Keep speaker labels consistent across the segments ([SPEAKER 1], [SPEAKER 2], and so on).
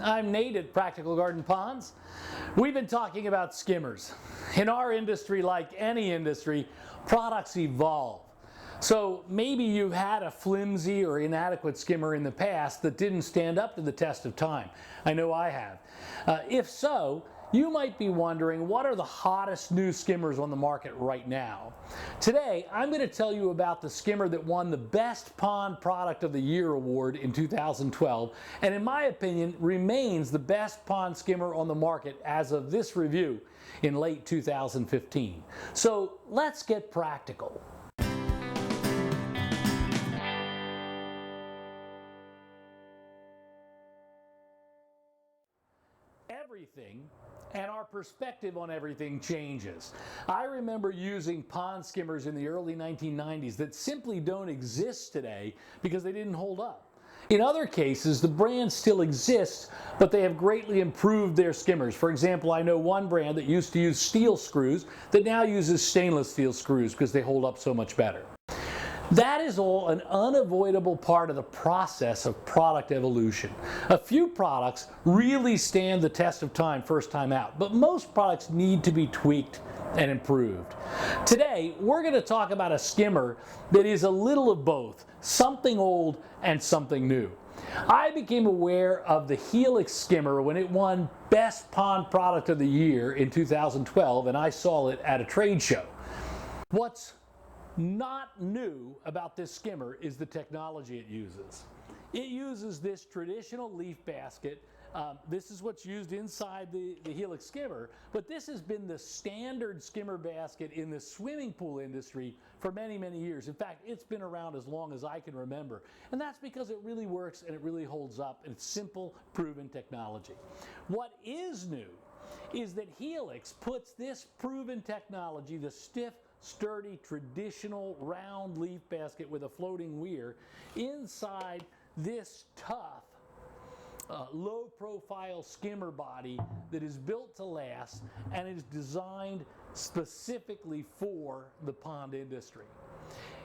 [SPEAKER 1] I'm Nate at Practical Garden Ponds. We've been talking about skimmers. In our industry, like any industry, products evolve. So maybe you've had a flimsy or inadequate skimmer in the past that didn't stand up to the test of time. I know I have. If so, you might be wondering, what are the hottest new skimmers on the market right now? Today, I'm going to tell you about the skimmer that won the Best Pond Product of the Year award in 2012, and in my opinion, remains the best pond skimmer on the market as of this review in late 2015. So let's get practical. Everything and our perspective on everything changes. I remember using pond skimmers in the early 1990s that simply don't exist today because they didn't hold up. In other cases, the brand still exists, but they have greatly improved their skimmers. For example, I know one brand that used to use steel screws that now uses stainless steel screws because they hold up so much better. That is all an unavoidable part of the process of product evolution. A few products really stand the test of time first time out, but most products need to be tweaked and improved. Today, we're going to talk about a skimmer that is a little of both, something old and something new. I became aware of the Helix skimmer when it won Best Pond Product of the Year in 2012, and I saw it at a trade show. What's not new about this skimmer is the technology it uses. It uses this traditional leaf basket. This is what's used inside the Helix skimmer, but this has been the standard skimmer basket in the swimming pool industry for many, many years. In fact, it's been around as long as I can remember. And that's because it really works and it really holds up, and it's simple, proven technology. What is new is that Helix puts this proven technology, the stiff, sturdy, traditional round leaf basket with a floating weir, inside this tough, low-profile skimmer body that is built to last and is designed specifically for the pond industry.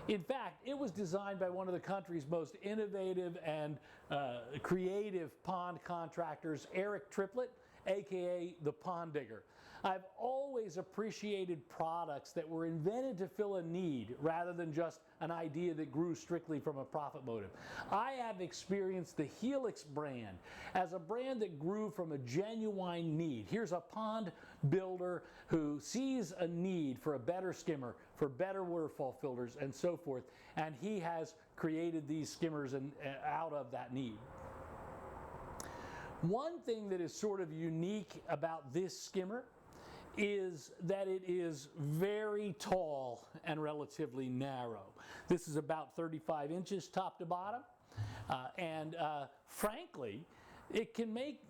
[SPEAKER 1] In fact, it was designed by one of the country's most innovative and creative pond contractors, Eric Triplett, aka the Pond Digger. I've always appreciated products that were invented to fill a need rather than just an idea that grew strictly from a profit motive. I have experienced the Helix brand as a brand that grew from a genuine need. Here's a pond builder who sees a need for a better skimmer, for better waterfall filters, and so forth, and he has created these skimmers out of that need. One thing that is sort of unique about this skimmer is that it is very tall and relatively narrow. This is about 35 inches top to bottom, and frankly, it can make,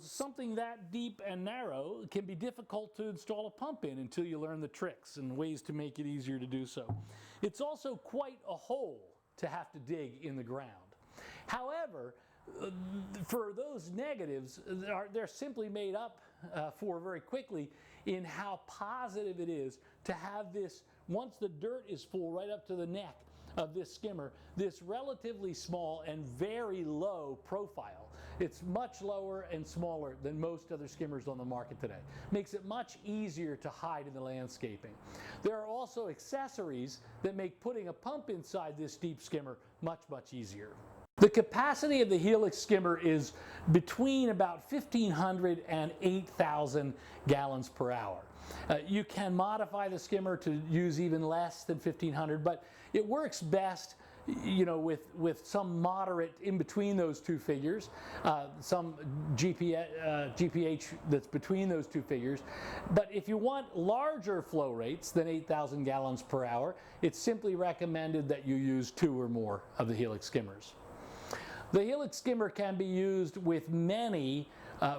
[SPEAKER 1] something that deep and narrow can be difficult to install a pump in until you learn the tricks and ways to make it easier to do so. It's also quite a hole to have to dig in the ground. However, for those negatives, they're simply made up for very quickly in how positive it is to have this, once the dirt is full right up to the neck of this skimmer, this relatively small and very low profile. It's much lower and smaller than most other skimmers on the market today. Makes it much easier to hide in the landscaping. There are also accessories that make putting a pump inside this deep skimmer much, much easier. The capacity of the Helix skimmer is between about 1,500 and 8,000 gallons per hour. You can modify the skimmer to use even less than 1,500, but it works best with some moderate in between those two figures, some GPH that's between those two figures. But if you want larger flow rates than 8,000 gallons per hour, it's simply recommended that you use 2 or more of the Helix skimmers. The Helix skimmer can be used with many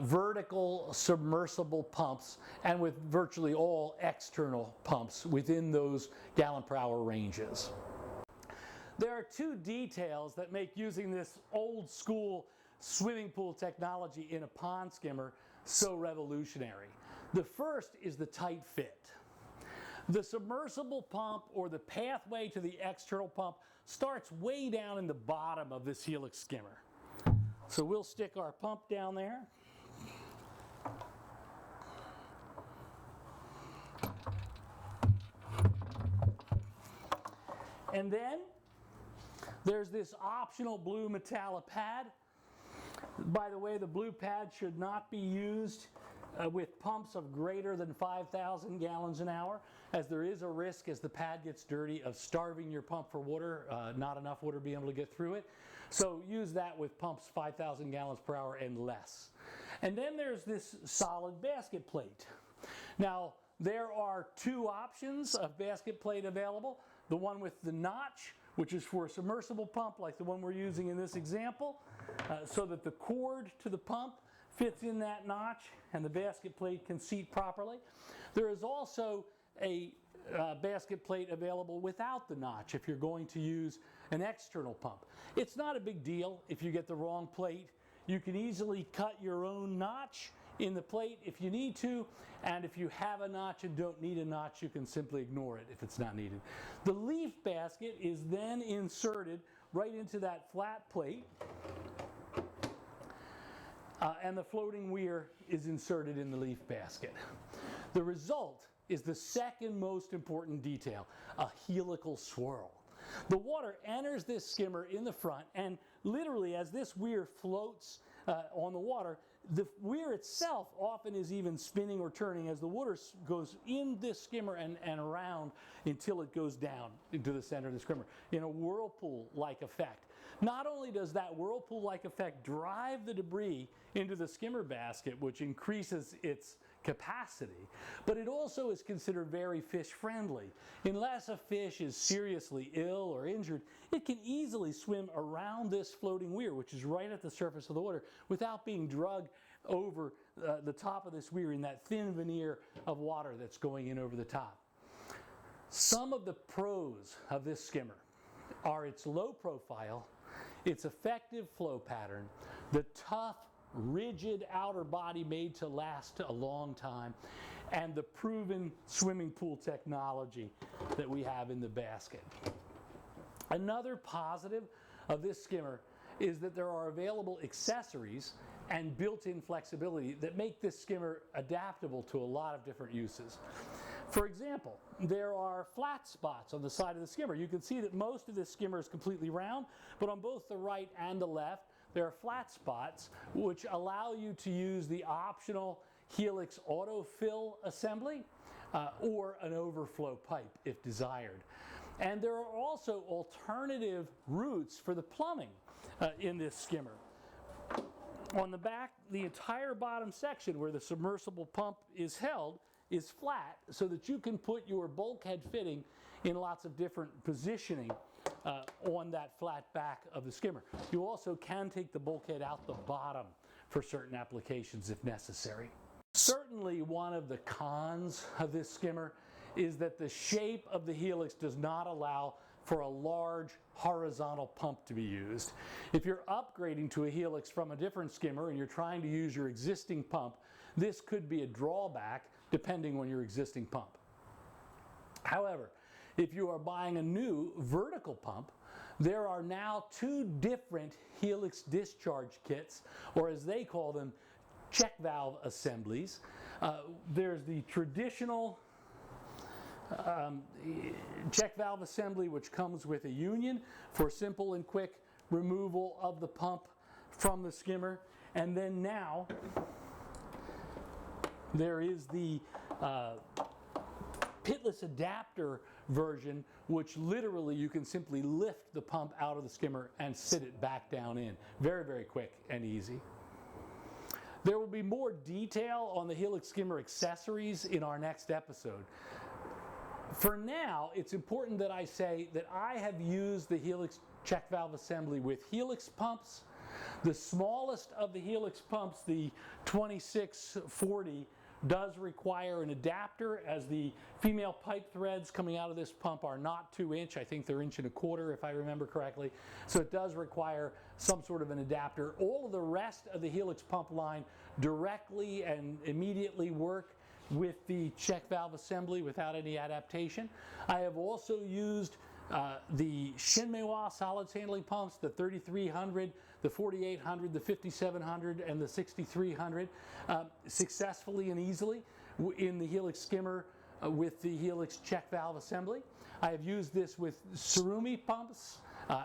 [SPEAKER 1] vertical submersible pumps and with virtually all external pumps within those gallon per hour ranges. There are 2 details that make using this old school swimming pool technology in a pond skimmer so revolutionary. The first is the tight fit. The submersible pump, or the pathway to the external pump, starts way down in the bottom of this Helix skimmer. So we'll stick our pump down there. And then there's this optional blue metallic pad. By the way, the blue pad should not be used with pumps of greater than 5,000 gallons an hour, as there is a risk as the pad gets dirty of starving your pump for water, not enough water being able to get through it. So use that with pumps 5,000 gallons per hour and less. And then there's this solid basket plate. Now, there are two options of basket plate available. The one with the notch, which is for a submersible pump like the one we're using in this example, so that the cord to the pump fits in that notch and the basket plate can seat properly. There is also a basket plate available without the notch if you're going to use an external pump. It's not a big deal if you get the wrong plate. You can easily cut your own notch in the plate if you need to, and if you have a notch and don't need a notch, you can simply ignore it if it's not needed. The leaf basket is then inserted right into that flat plate, and the floating weir is inserted in the leaf basket. The result is the second most important detail, a helical swirl. The water enters this skimmer in the front, and literally as this weir floats on the water, the weir itself often is even spinning or turning as the water goes in this skimmer and around until it goes down into the center of the skimmer in a whirlpool-like effect. Not only does that whirlpool-like effect drive the debris into the skimmer basket, which increases its capacity, but it also is considered very fish-friendly. Unless a fish is seriously ill or injured, it can easily swim around this floating weir, which is right at the surface of the water, without being dragged over the top of this weir in that thin veneer of water that's going in over the top. Some of the pros of this skimmer are its low profile, its effective flow pattern, the tough, rigid outer body made to last a long time, and the proven swimming pool technology that we have in the basket. Another positive of this skimmer is that there are available accessories and built-in flexibility that make this skimmer adaptable to a lot of different uses. For example, there are flat spots on the side of the skimmer. You can see that most of this skimmer is completely round, but on both the right and the left, there are flat spots which allow you to use the optional Helix autofill assembly or an overflow pipe if desired. And there are also alternative routes for the plumbing in this skimmer. On the back, the entire bottom section where the submersible pump is held is flat so that you can put your bulkhead fitting in lots of different positioning on that flat back of the skimmer. You also can take the bulkhead out the bottom for certain applications if necessary. Certainly one of the cons of this skimmer is that the shape of the Helix does not allow for a large horizontal pump to be used. If you're upgrading to a Helix from a different skimmer and you're trying to use your existing pump, this could be a drawback depending on your existing pump. However, if you are buying a new vertical pump, there are now two different Helix discharge kits, or as they call them, check valve assemblies. There's the traditional check valve assembly, which comes with a union for simple and quick removal of the pump from the skimmer. And then now there is the pitless adapter version, which literally you can simply lift the pump out of the skimmer and sit it back down in. Very, very quick and easy. There will be more detail on the Helix skimmer accessories in our next episode. For now, it's important that I say that I have used the Helix check valve assembly with Helix pumps. The smallest of the Helix pumps, the 2640, does require an adapter, as the female pipe threads coming out of this pump are not 2-inch. I think they're 1.25 inches if I remember correctly. So it does require some sort of an adapter. All of the rest of the Helix pump line directly and immediately work with the check valve assembly without any adaptation. I have also used the Shinmeiwa solids handling pumps, the 3300, the 4800, the 5700, and the 6300 successfully and easily in the Helix skimmer with the Helix check valve assembly. I have used this with Surumi pumps,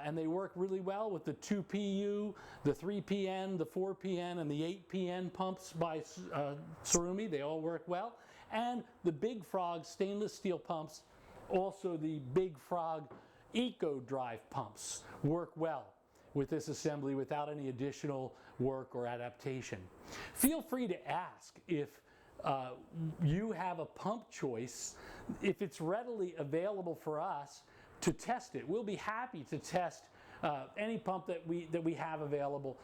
[SPEAKER 1] and they work really well with the 2PU, the 3PN, the 4PN, and the 8PN pumps by Surumi. They all work well. And the Big Frog stainless steel pumps, also the Big Frog Eco Drive pumps, work well with this assembly without any additional work or adaptation. Feel free to ask if you have a pump choice, if it's readily available for us to test it. We'll be happy to test any pump that we have available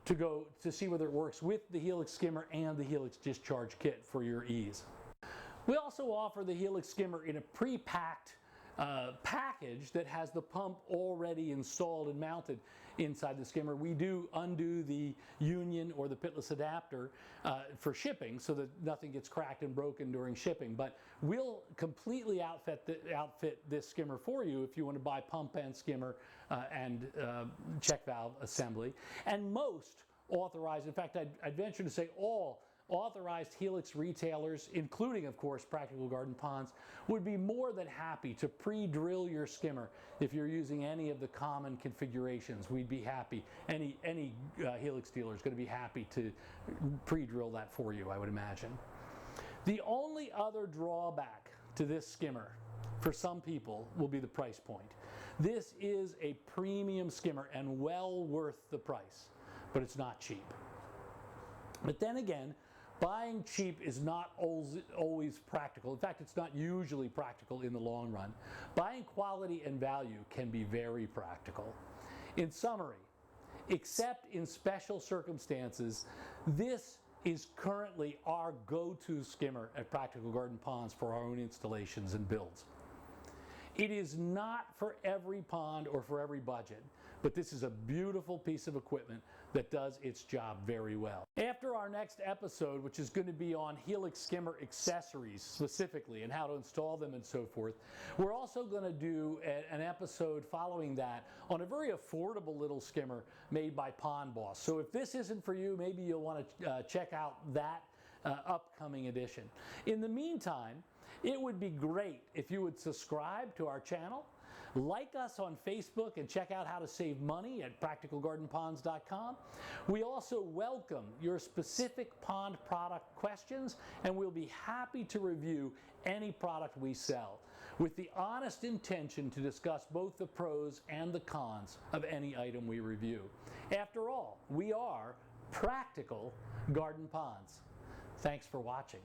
[SPEAKER 1] to see whether it works with the Helix skimmer and the Helix discharge kit for your ease. We also offer the Helix skimmer in a pre-packed package that has the pump already installed and mounted inside the skimmer. We do undo the union or the pitless adapter for shipping so that nothing gets cracked and broken during shipping, but we'll completely outfit this skimmer for you if you want to buy pump and skimmer and check valve assembly. And most authorized, in fact I'd venture to say all authorized Helix retailers, including of course Practical Garden Ponds, would be more than happy to pre-drill your skimmer if you're using any of the common configurations. We'd be happy. Any Helix dealer is going to be happy to pre-drill that for you, I would imagine. The only other drawback to this skimmer for some people will be the price point. This is a premium skimmer and well worth the price, but it's not cheap. But then again, buying cheap is not always practical. In fact, it's not usually practical in the long run. Buying quality and value can be very practical. In summary, except in special circumstances, this is currently our go-to skimmer at Practical Garden Ponds for our own installations and builds. It is not for every pond or for every budget, but this is a beautiful piece of equipment that does its job very well. After our next episode, which is going to be on Helix skimmer accessories specifically and how to install them and so forth, we're also going to do an episode following that on a very affordable little skimmer made by Pond Boss. So if this isn't for you, maybe you'll want to check out that upcoming edition. In the meantime, it would be great if you would subscribe to our channel, like us on Facebook, and check out how to save money at practicalgardenponds.com. We also welcome your specific pond product questions, and we'll be happy to review any product we sell with the honest intention to discuss both the pros and the cons of any item we review. After all, we are Practical Garden Ponds. Thanks for watching.